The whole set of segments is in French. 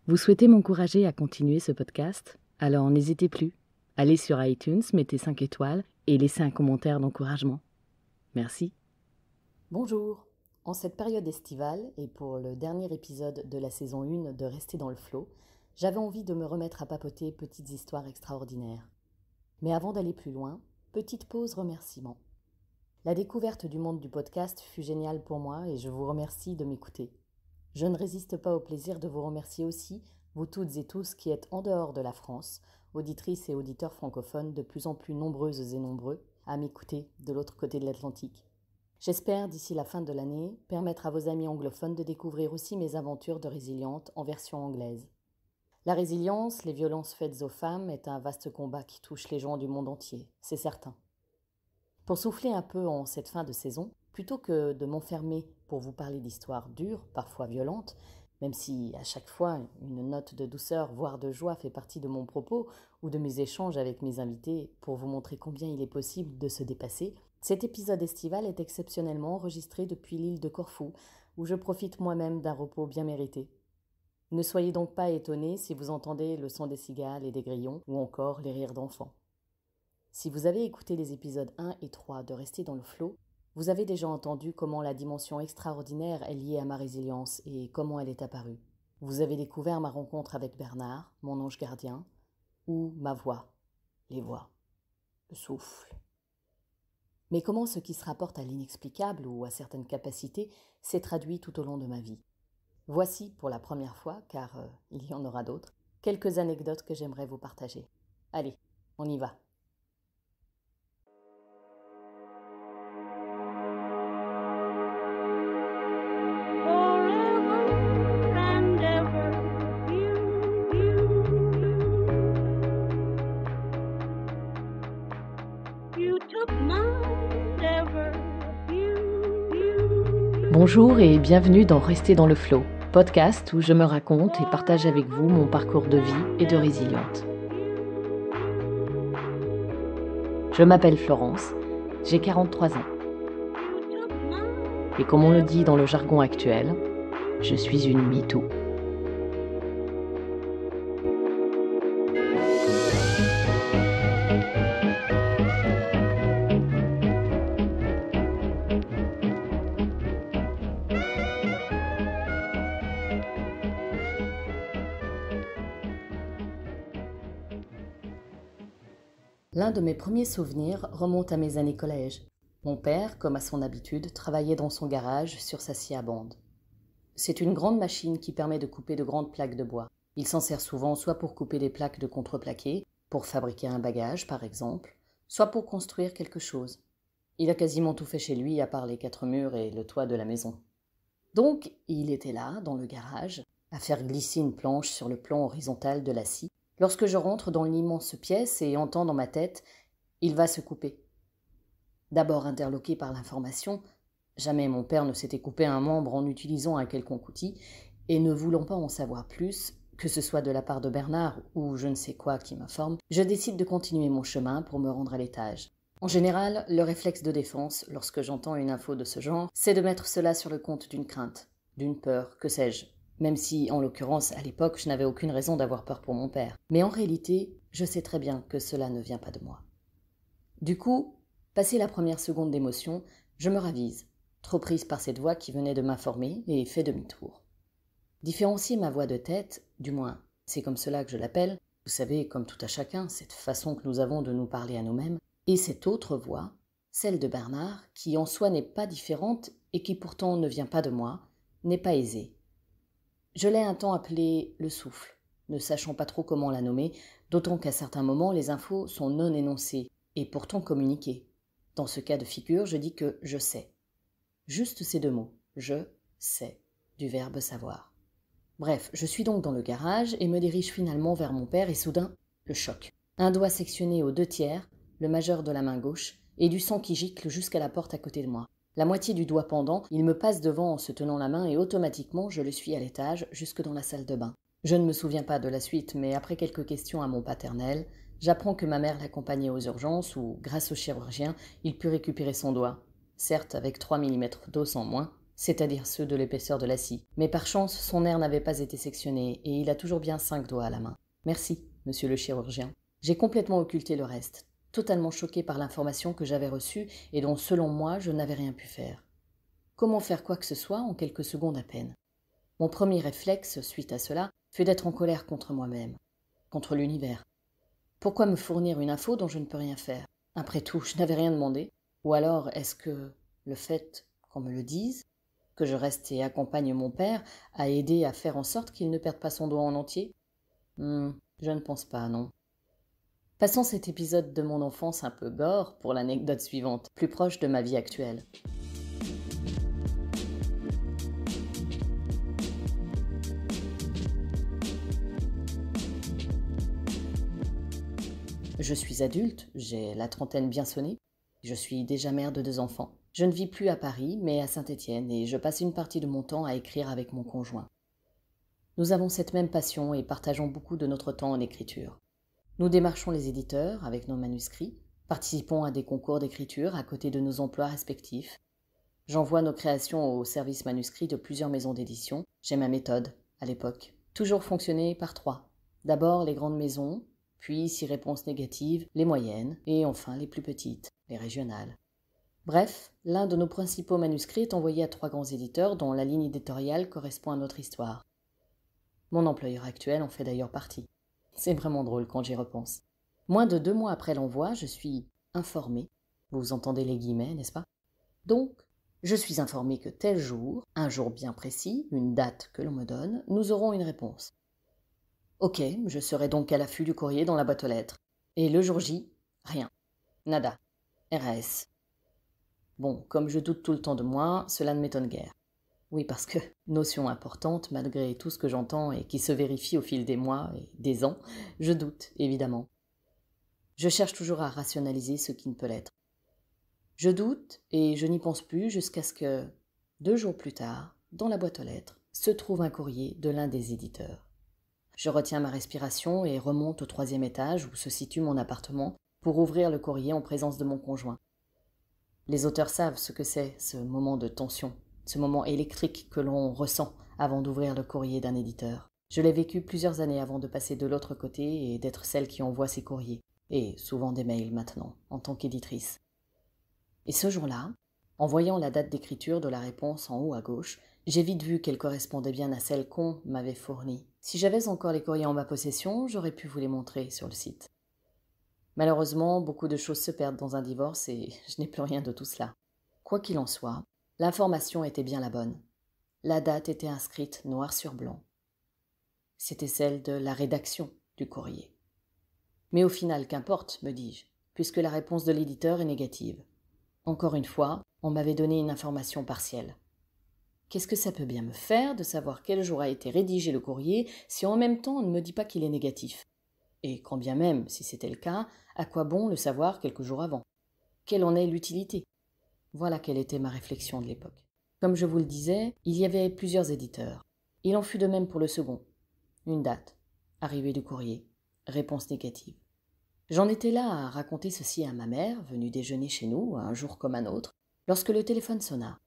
Vous souhaitez m'encourager à continuer ce podcast? Alors n'hésitez plus. Allez sur iTunes, mettez 5 étoiles et laissez un commentaire d'encouragement. Merci. Bonjour. En cette période estivale et pour le dernier épisode de la saison 1 de Rester dans le flot, j'avais envie de me remettre à papoter petites histoires extraordinaires. Mais avant d'aller plus loin, petite pause remerciement. La découverte du monde du podcast fut géniale pour moi et je vous remercie de m'écouter. Je ne résiste pas au plaisir de vous remercier aussi, vous toutes et tous qui êtes en dehors de la France, auditrices et auditeurs francophones de plus en plus nombreuses et nombreux, à m'écouter de l'autre côté de l'Atlantique. J'espère, d'ici la fin de l'année, permettre à vos amis anglophones de découvrir aussi mes aventures de résiliente en version anglaise. La résilience, les violences faites aux femmes, est un vaste combat qui touche les gens du monde entier, c'est certain. Pour souffler un peu en cette fin de saison, plutôt que de m'enfermer pour vous parler d'histoires dures, parfois violentes, même si à chaque fois une note de douceur, voire de joie fait partie de mon propos ou de mes échanges avec mes invités pour vous montrer combien il est possible de se dépasser, cet épisode estival est exceptionnellement enregistré depuis l'île de Corfou, où je profite moi-même d'un repos bien mérité. Ne soyez donc pas étonnés si vous entendez le son des cigales et des grillons, ou encore les rires d'enfants. Si vous avez écouté les épisodes 1 et 3 de Rester dans le flot, vous avez déjà entendu comment la dimension extraordinaire est liée à ma résilience et comment elle est apparue. Vous avez découvert ma rencontre avec Bernard, mon ange gardien, ou ma voix, les voix, le souffle. Mais comment ce qui se rapporte à l'inexplicable ou à certaines capacités s'est traduit tout au long de ma vie. Voici, pour la première fois, car il y en aura d'autres, quelques anecdotes que j'aimerais vous partager. Allez, on y va. Bonjour et bienvenue dans Rester dans le flot, podcast où je me raconte et partage avec vous mon parcours de vie et de résiliente. Je m'appelle Florence, j'ai 43 ans. Et comme on le dit dans le jargon actuel, je suis une mytho. L'un de mes premiers souvenirs remonte à mes années collège. Mon père, comme à son habitude, travaillait dans son garage sur sa scie à bande. C'est une grande machine qui permet de couper de grandes plaques de bois. Il s'en sert souvent soit pour couper des plaques de contreplaqué, pour fabriquer un bagage par exemple, soit pour construire quelque chose. Il a quasiment tout fait chez lui à part les 4 murs et le toit de la maison. Donc, il était là, dans le garage, à faire glisser une planche sur le plan horizontal de la scie, lorsque je rentre dans l'immense pièce et entends dans ma tête « Il va se couper ». D'abord interloqué par l'information, jamais mon père ne s'était coupé un membre en utilisant un quelconque outil, et ne voulant pas en savoir plus, que ce soit de la part de Bernard ou je ne sais quoi qui m'informe, je décide de continuer mon chemin pour me rendre à l'étage. En général, le réflexe de défense, lorsque j'entends une info de ce genre, c'est de mettre cela sur le compte d'une crainte, d'une peur, que sais-je. Même si, en l'occurrence, à l'époque, je n'avais aucune raison d'avoir peur pour mon père. Mais en réalité, je sais très bien que cela ne vient pas de moi. Du coup, passé la première seconde d'émotion, je me ravise, trop prise par cette voix qui venait de m'informer et fais demi-tour. Différencier ma voix de tête, du moins, c'est comme cela que je l'appelle, vous savez, comme tout à chacun, cette façon que nous avons de nous parler à nous-mêmes, et cette autre voix, celle de Bernard, qui en soi n'est pas différente et qui pourtant ne vient pas de moi, n'est pas aisée. Je l'ai un temps appelée le souffle, ne sachant pas trop comment la nommer, d'autant qu'à certains moments les infos sont non énoncées et pourtant communiquées. Dans ce cas de figure, je dis que je sais. Juste ces 2 mots, je sais, du verbe savoir. Bref, je suis donc dans le garage et me dirige finalement vers mon père et soudain, le choc. Un doigt sectionné aux 2/3, le majeur de la main gauche, et du sang qui gicle jusqu'à la porte à côté de moi. La moitié du doigt pendant, il me passe devant en se tenant la main et automatiquement je le suis à l'étage, jusque dans la salle de bain. Je ne me souviens pas de la suite, mais après quelques questions à mon paternel, j'apprends que ma mère l'accompagnait aux urgences où, grâce au chirurgien, il put récupérer son doigt. Certes avec 3 mm d'os en moins, c'est-à-dire ceux de l'épaisseur de la scie. Mais par chance, son nerf n'avait pas été sectionné et il a toujours bien 5 doigts à la main. Merci, monsieur le chirurgien. J'ai complètement occulté le reste, totalement choqué par l'information que j'avais reçue et dont, selon moi, je n'avais rien pu faire. Comment faire quoi que ce soit en quelques secondes à peine? Mon premier réflexe, suite à cela, fut d'être en colère contre moi-même, contre l'univers. Pourquoi me fournir une info dont je ne peux rien faire? Après tout, je n'avais rien demandé. Ou alors, est-ce que le fait qu'on me le dise, que je reste et accompagne mon père, a aidé à faire en sorte qu'il ne perde pas son doigt en entier? Je ne pense pas, non. Passons cet épisode de mon enfance un peu gore pour l'anecdote suivante, plus proche de ma vie actuelle. Je suis adulte, j'ai la trentaine bien sonnée. Je suis déjà mère de 2 enfants. Je ne vis plus à Paris, mais à Saint-Étienne, et je passe une partie de mon temps à écrire avec mon conjoint. Nous avons cette même passion et partageons beaucoup de notre temps en écriture. Nous démarchons les éditeurs avec nos manuscrits, participons à des concours d'écriture à côté de nos emplois respectifs. J'envoie nos créations au service manuscrit de plusieurs maisons d'édition. J'ai ma méthode, à l'époque. Toujours fonctionner par 3. D'abord les grandes maisons, puis, si réponse négative, les moyennes, et enfin les plus petites, les régionales. Bref, l'un de nos principaux manuscrits est envoyé à 3 grands éditeurs dont la ligne éditoriale correspond à notre histoire. Mon employeur actuel en fait d'ailleurs partie. C'est vraiment drôle quand j'y repense. Moins de 2 mois après l'envoi, je suis informée. Vous entendez les guillemets, n'est-ce pas? Donc, je suis informée que tel jour, un jour bien précis, une date que l'on me donne, nous aurons une réponse. Ok, je serai donc à l'affût du courrier dans la boîte aux lettres. Et le jour J, rien. Nada. RAS. Bon, comme je doute tout le temps de moi, cela ne m'étonne guère. Oui, parce que, notion importante, malgré tout ce que j'entends et qui se vérifie au fil des mois et des ans, je doute, évidemment. Je cherche toujours à rationaliser ce qui ne peut l'être. Je doute et je n'y pense plus jusqu'à ce que, 2 jours plus tard, dans la boîte aux lettres, se trouve un courrier de l'un des éditeurs. Je retiens ma respiration et remonte au 3e étage où se situe mon appartement pour ouvrir le courrier en présence de mon conjoint. Les auteurs savent ce que c'est, ce moment de tension, ce moment électrique que l'on ressent avant d'ouvrir le courrier d'un éditeur. Je l'ai vécu plusieurs années avant de passer de l'autre côté et d'être celle qui envoie ces courriers, et souvent des mails maintenant, en tant qu'éditrice. Et ce jour-là, en voyant la date d'écriture de la réponse en haut à gauche, j'ai vite vu qu'elle correspondait bien à celle qu'on m'avait fournie. Si j'avais encore les courriers en ma possession, j'aurais pu vous les montrer sur le site. Malheureusement, beaucoup de choses se perdent dans un divorce et je n'ai plus rien de tout cela. Quoi qu'il en soit, l'information était bien la bonne. La date était inscrite noir sur blanc. C'était celle de la rédaction du courrier. Mais au final, qu'importe, me dis-je, puisque la réponse de l'éditeur est négative. Encore une fois, on m'avait donné une information partielle. Qu'est-ce que ça peut bien me faire de savoir quel jour a été rédigé le courrier si en même temps on ne me dit pas qu'il est négatif? Et quand bien même, si c'était le cas, à quoi bon le savoir quelques jours avant? Quelle en est l'utilité? Voilà quelle était ma réflexion de l'époque. Comme je vous le disais, il y avait plusieurs éditeurs. Il en fut de même pour le second. Une date, arrivée du courrier, réponse négative. J'en étais là à raconter ceci à ma mère, venue déjeuner chez nous, un jour comme un autre, lorsque le téléphone sonna.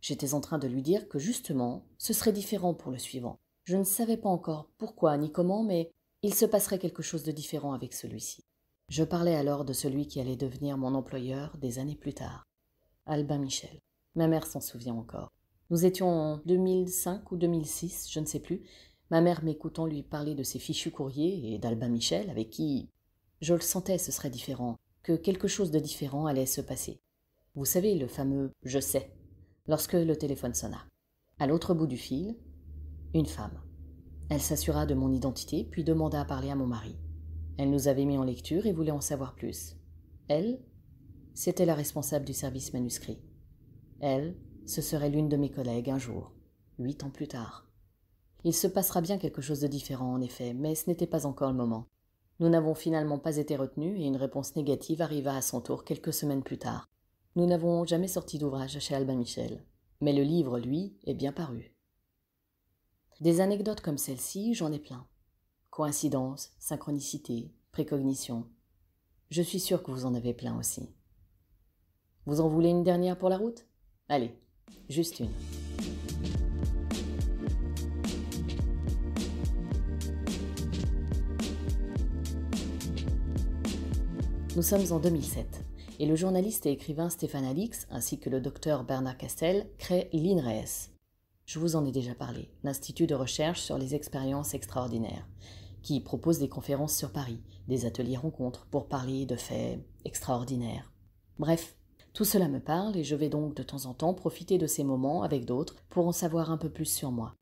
J'étais en train de lui dire que justement, ce serait différent pour le suivant. Je ne savais pas encore pourquoi ni comment, mais il se passerait quelque chose de différent avec celui-ci. Je parlais alors de celui qui allait devenir mon employeur des années plus tard. Albin Michel. Ma mère s'en souvient encore. Nous étions en 2005 ou 2006, je ne sais plus. Ma mère m'écoutant lui parler de ses fichus courriers et d'Albin Michel, avec qui, je le sentais, ce serait différent, que quelque chose de différent allait se passer. Vous savez, le fameux « je sais », lorsque le téléphone sonna. À l'autre bout du fil, une femme. Elle s'assura de mon identité, puis demanda à parler à mon mari. Elle nous avait mis en lecture et voulait en savoir plus. Elle, c'était la responsable du service manuscrit. Elle, ce serait l'une de mes collègues un jour, 8 ans plus tard. Il se passera bien quelque chose de différent en effet, mais ce n'était pas encore le moment. Nous n'avons finalement pas été retenus et une réponse négative arriva à son tour quelques semaines plus tard. Nous n'avons jamais sorti d'ouvrage chez Albin Michel, mais le livre, lui, est bien paru. Des anecdotes comme celle-ci, j'en ai plein. Coïncidence, synchronicité, précognition. Je suis sûre que vous en avez plein aussi. Vous en voulez une dernière pour la route? Allez, Juste une. Nous sommes en 2007 et le journaliste et écrivain Stéphane Alix ainsi que le docteur Bernard Castel créent l'INRES. Je vous en ai déjà parlé, l'Institut de recherche sur les expériences extraordinaires, qui propose des conférences sur Paris, des ateliers rencontres pour parler de faits extraordinaires. Bref, tout cela me parle et je vais donc de temps en temps profiter de ces moments avec d'autres pour en savoir un peu plus sur moi.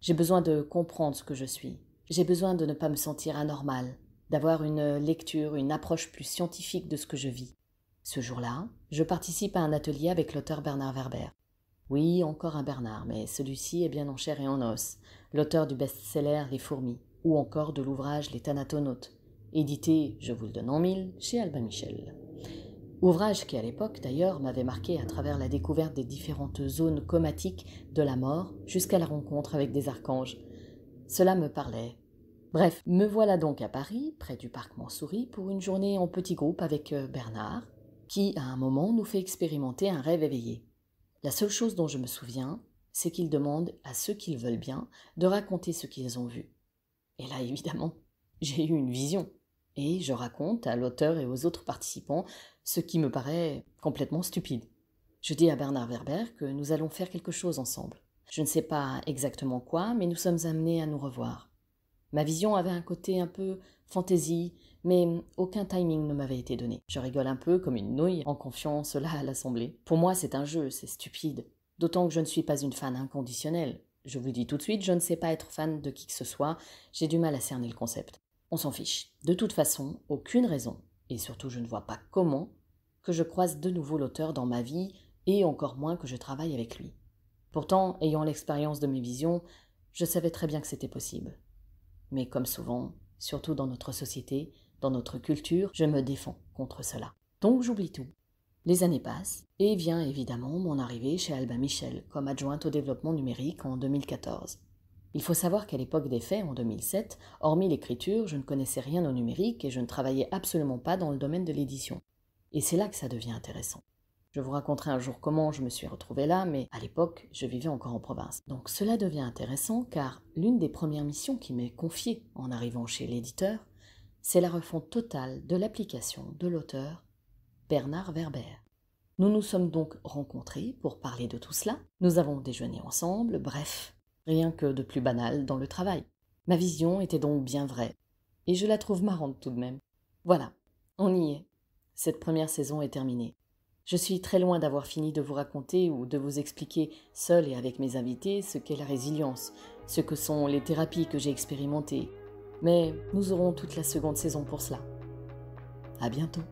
J'ai besoin de comprendre ce que je suis. J'ai besoin de ne pas me sentir anormal, d'avoir une lecture, une approche plus scientifique de ce que je vis. Ce jour-là, je participe à un atelier avec l'auteur Bernard Werber. Oui, encore un Bernard, mais celui-ci est bien en chair et en os, l'auteur du best-seller Les Fourmis, ou encore de l'ouvrage Les Thanatonautes, édité, je vous le donne en mille, chez Albin Michel. Ouvrage qui à l'époque d'ailleurs m'avait marqué à travers la découverte des différentes zones comatiques de la mort jusqu'à la rencontre avec des archanges. Cela me parlait. Bref, me voilà donc à Paris, près du parc Montsouris, pour une journée en petit groupe avec Bernard, qui à un moment nous fait expérimenter un rêve éveillé. La seule chose dont je me souviens, c'est qu'il demande à ceux qui le veulent bien de raconter ce qu'ils ont vu. Et là, évidemment, j'ai eu une vision. Et je raconte à l'auteur et aux autres participants ce qui me paraît complètement stupide. Je dis à Bernard Werber que nous allons faire quelque chose ensemble. Je ne sais pas exactement quoi, mais nous sommes amenés à nous revoir. Ma vision avait un côté un peu fantaisie, mais aucun timing ne m'avait été donné. Je rigole un peu comme une nouille en confiant cela à l'assemblée. Pour moi, c'est un jeu, c'est stupide. D'autant que je ne suis pas une fan inconditionnelle. Je vous dis tout de suite, je ne sais pas être fan de qui que ce soit, j'ai du mal à cerner le concept. On s'en fiche. De toute façon, aucune raison, et surtout je ne vois pas comment, que je croise de nouveau l'auteur dans ma vie, et encore moins que je travaille avec lui. Pourtant, ayant l'expérience de mes visions, je savais très bien que c'était possible. Mais comme souvent, surtout dans notre société, dans notre culture, je me défends contre cela. Donc j'oublie tout. Les années passent, et vient évidemment mon arrivée chez Albin Michel, comme adjointe au développement numérique en 2014. Il faut savoir qu'à l'époque des faits, en 2007, hormis l'écriture, je ne connaissais rien au numérique et je ne travaillais absolument pas dans le domaine de l'édition. Et c'est là que ça devient intéressant. Je vous raconterai un jour comment je me suis retrouvée là, mais à l'époque, je vivais encore en province. Donc cela devient intéressant car l'une des premières missions qui m'est confiée en arrivant chez l'éditeur, c'est la refonte totale de l'application de l'auteur Bernard Werber. Nous nous sommes donc rencontrés pour parler de tout cela. Nous avons déjeuné ensemble, bref, rien que de plus banal dans le travail. Ma vision était donc bien vraie, et je la trouve marrante tout de même. Voilà, on y est. Cette première saison est terminée. Je suis très loin d'avoir fini de vous raconter ou de vous expliquer, seul et avec mes invités, ce qu'est la résilience, ce que sont les thérapies que j'ai expérimentées. Mais nous aurons toute la seconde saison pour cela. À bientôt.